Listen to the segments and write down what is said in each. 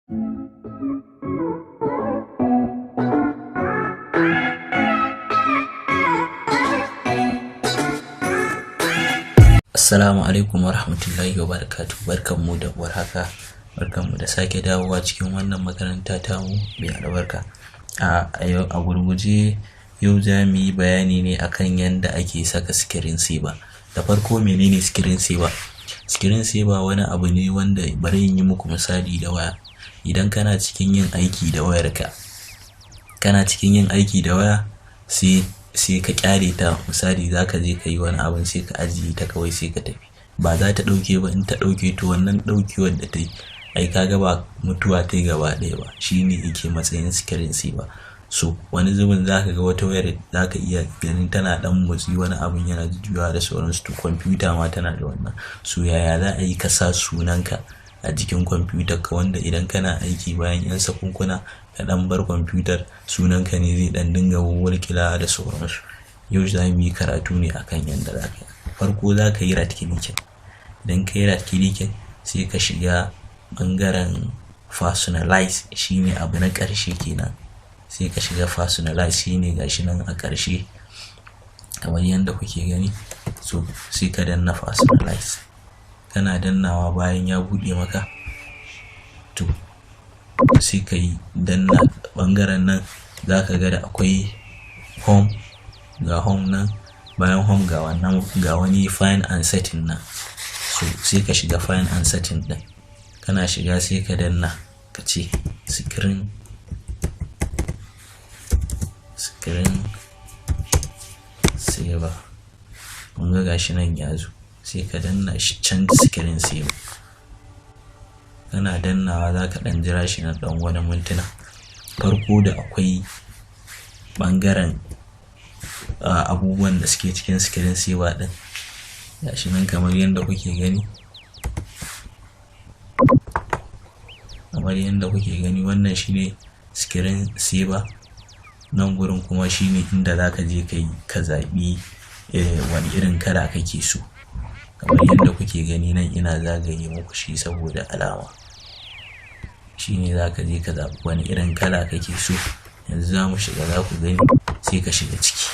Assalamu alaikum warahmatullahi wabarakatuh. Barkanmu da warhaka. Barkanmu da sake dawowa cikin wannan makaranta tamu mai albarka. A yau a gurguje yau za mu yi bayani ne akan yanda ake saka screen saver. Da farko menene screen saver? Screen saver wani abu ne wanda bari in yi muku misali da waya. Idan kana cikin yin aiki da wayarka, sai ka kyale ta, misali zaka je ka yi wani abun sai ka ajiye ta kawai sai ka tafi, ba za ta ɗauke ba. In ta ɗauke to wannan ɗaukewar da ta yi ai kaga ba mutuwa ta yi gaba ɗaya ba, shine yake matsayin screen saver. So wani zubin zaka ga wata wayar zaka iya ganin tana ɗan motsi, wani abun yana jujjuyawa da sauransu, to kwamfuta ma tana da wannan. So yaya za a yi ka sa sunanka a jikin kwamfutar ka, wanda idan kana aiki bayan 'yan sakunkuna ka ɗan bar kwamfutar, sunanka ne zai ɗan dinga wulwulƙilawa da sauransu. Yau za mu yi karatu ne akan yanda za ka yi. Farko za ka yi right clicking. Idan ka yi right clicking sai ka shiga ɓangaren personalize, shine abu na ƙarshe kenan. Sai ka shiga personalize, shine gashi nan a ƙarshe kamar yanda kuke gani. So sai ka danna personalize. Kana dannawa, bayan ya buɗe maka to sai ka yi danna ɓangaren nan, za ka ga da akwai home, ga home nan, bayan home ga wani find and setting nan. So sai ka shiga find and setting ɗin. Kana shiga sai ka danna ka ce screen saver. Kun ga gashi nan ya zo, sai ka danna shi can screen saver. Kana dannawa za ka ɗan jira shi na ɗan wani mintuna. Farko da akwai ɓangaren abubuwan da suke cikin screen saver ɗin, gashi nan kamar yadda kuke gani. Wannan shine screen saver. Nan gurin kuma shine inda za ka je ka zaɓi wani irin kala kake so. Kamar yadda kuke gani nan ina zagaye muku shi saboda alama. Shine za ka je ka zaɓi wani irin kala kake so. Yanzu za mu shiga, za ku gani, sai ka shiga ciki.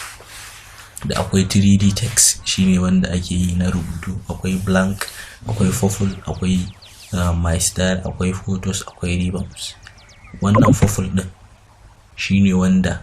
Da akwai 3D text, shine wanda ake yi na rubutu. Akwai blank, akwai purple, akwai my style, akwai photos, akwai ribbons. Wannan purple ɗin shine wanda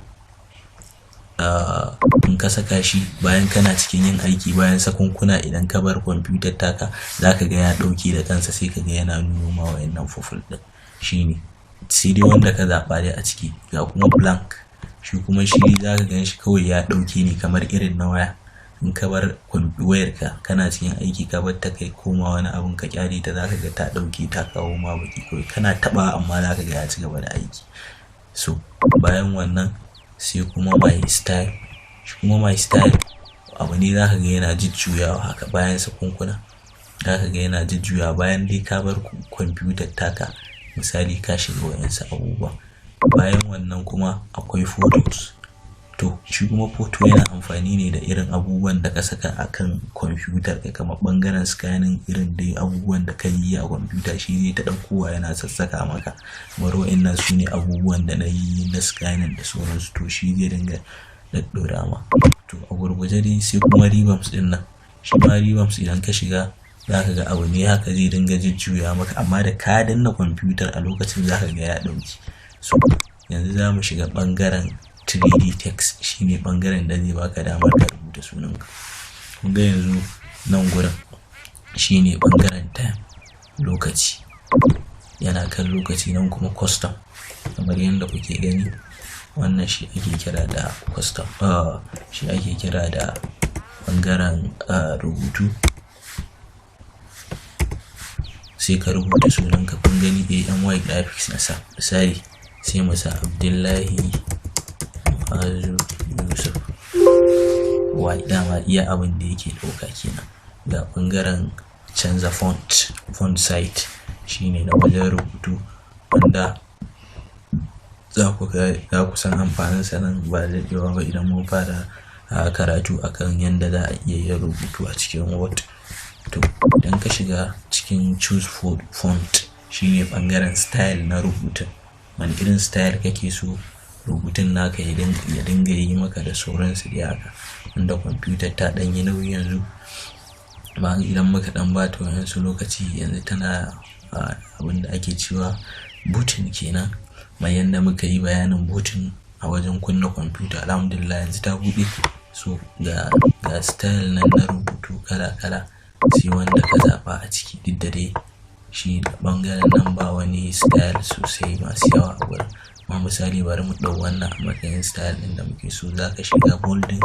in ka saka shi bayan kana cikin yin aiki, bayan sakunkuna, idan ka bar kwamfutar taka za ka ga ya ɗauke da kansa, sai ka ga yana nuno ma wayannan purple ɗin. Shine sai dai wanda ka zaɓa dai a ciki. Ga kuma blank, shi kuma shi za ka gan shi kawai ya ɗauke ne kamar irin na waya. In ka bar wayarka kana cikin aiki ka bar ta kai koma wani abun ka kyale ta, za ka ga ta ɗauke ta kawo ma baki kawai. Kana taɓa amma za ka ga ya ci gaba da aiki. So bayan wannan sai kuma my style. Shi kuma my style abu ne za ka ga yana jujjuyawa haka bayan sakunkuna. Za ka ga yana jujjuyawa bayan dai ka bar kwamfutar taka, misali ka shiga wayansu abubuwa. Bayan wannan kuma akwai photos. To shi kuma photo yana amfani ne da irin abubuwan da ka saka akan kwamfutar ka, kamar ɓangaren scanning, irin dai abubuwan da ka yi a kwamfuta shi zai ta ɗaukowa yana sassaka maka. Kamar wa'innan su ne abubuwan da na yi na scanning da sauransu, to shi zai dinga ɗaɗɗora ma. To a gurguje dai sai kuma ribbons ɗin nan. Shi ma ribbons idan ka shiga za ka ga abu ne haka zai dinga jujjuya maka, amma da ka danna kwamfutar a lokacin za ka ga ya ɗauki. So yanzu za mu shiga ɓangaren 3D text, shine ɓangaren da zai baka damar ka rubuta sunanka. Kun ga yanzu nan gurin shine ɓangaren time, lokaci, yana kan lokaci. Nan kuma custom, kamar yadda kuke gani. Wannan shi ake kira da custom, shi ake kira da ɓangaren rubutu. Sai ka rubuta sunanka. Kun gani AMY graphics na sa, misali sai mu sa Abdullahi Yusuf. Wai dama iya abin da yake ɗauka kenan. Ga ɓangaren canza font size, shine na wajen rubutu, wanda za ku san amfanin sa nan ba da daɗewa ba idan mun fara karatu akan yanda za a iya yin rubutu a cikin Word. To idan ka shiga cikin choose font, shine ɓangaren style na rubutun. Wani irin style kake so rubutun naka ya dinga yi maka da sauransu dai haka. Wanda kwamfutar ta ɗan yi nauyi yanzu, ba idan muka ɗan bata wayansu lokaci yanzu tana abinda ake cewa booting kenan. Mai yanda muka yi bayanin booting a wajen kunna kwamfuta, alhamdulillah yanzu ta buɗe. So ga style nan na rubutu kala sai wanda ka zaɓa a ciki. Duk da dai shi ɓangaren nan ba wani style sosai masu yawa a wurin. Amma misali bari mu ɗau wannan a matsayin style ɗin da muke so. Zaka shiga bolding,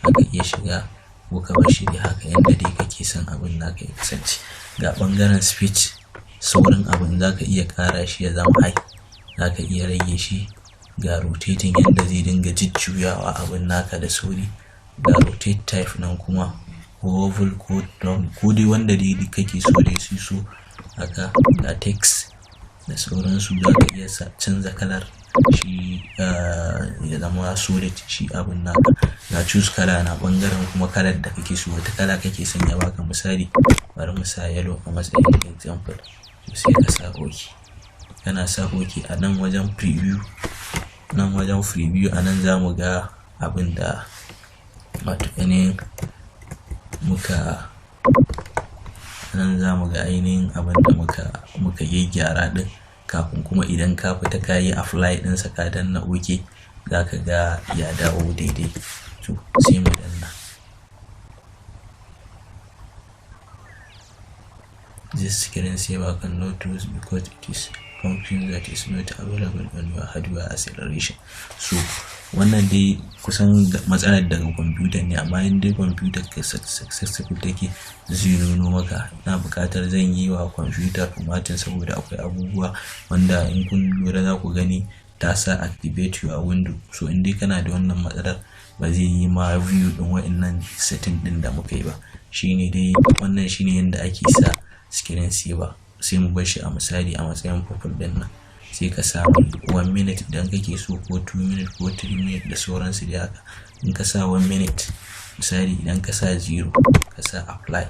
zaka iya shiga ko ka bar shi dai haka yanda dai kake son abin naka ya kasance. Ga ɓangaren speech, saurin abin zaka iya ƙara shi ya zama high, zaka iya rage shi. Ga rotating yanda zai dinga jujjuyawa abin naka da sauri. Ga rotate type nan kuma ko oval ko round ko dai wanda dai kake so dai su so haka. Ga text da sauransu, zaka iya canza kalar shi ya zama solid shi abin naka. Ga choose kala na ɓangaren kuma kalar da kake so, wata kala kake son ya baka. Misali bari mu sa yellow a matsayin example, sai ka sa OK. Kana sa OK a nan wajen preview, a nan za mu ga abin da wato ainihin nan za mu ga ainihin abin da muka gyara din. Kafin kuma idan ka fita ka yi apply ɗinsa ka danna OK, za ka ga ya dawo daidai. To sai mu danna this screen saver cannot use because it is function that is not available on your hardware acceleration. So wannan dai kusan matsalar daga kwamfutar ne, amma in dai kwamfutar ka successful take zai nuno maka. Ina buƙatar zan yi wa kwamfutar formatting saboda akwai abubuwa wanda in kun lura za ku gani ta sa activate your window. So in dai kana da wannan matsalar ba zai yi ma view din wa'annan setting din da muka yi ba. Shine dai wannan shine yanda ake sa screen saver. Sai mu bar shi a misali a matsayin purple din nan. Sai ka samu 1 minute idan kake so, ko 2 minutes ko 3 minutes da sauransu dai haka. In ka sa 1 minute misali, idan ka sa 0 ka sa apply,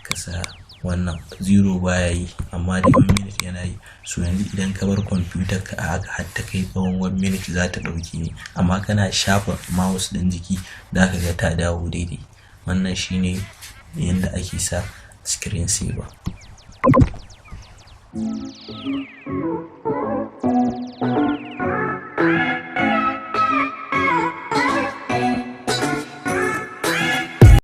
ka sa wannan 0 baya yi amma dai 1 minute yana yi. So yanzu idan ka bar kwamfutar ka a haka har ta kai tsawon 1 minute za ta ɗauki ne, amma kana shafa mouse ɗin jiki za ka ga ta dawo daidai. Wannan shine yanda ake sa screen saver.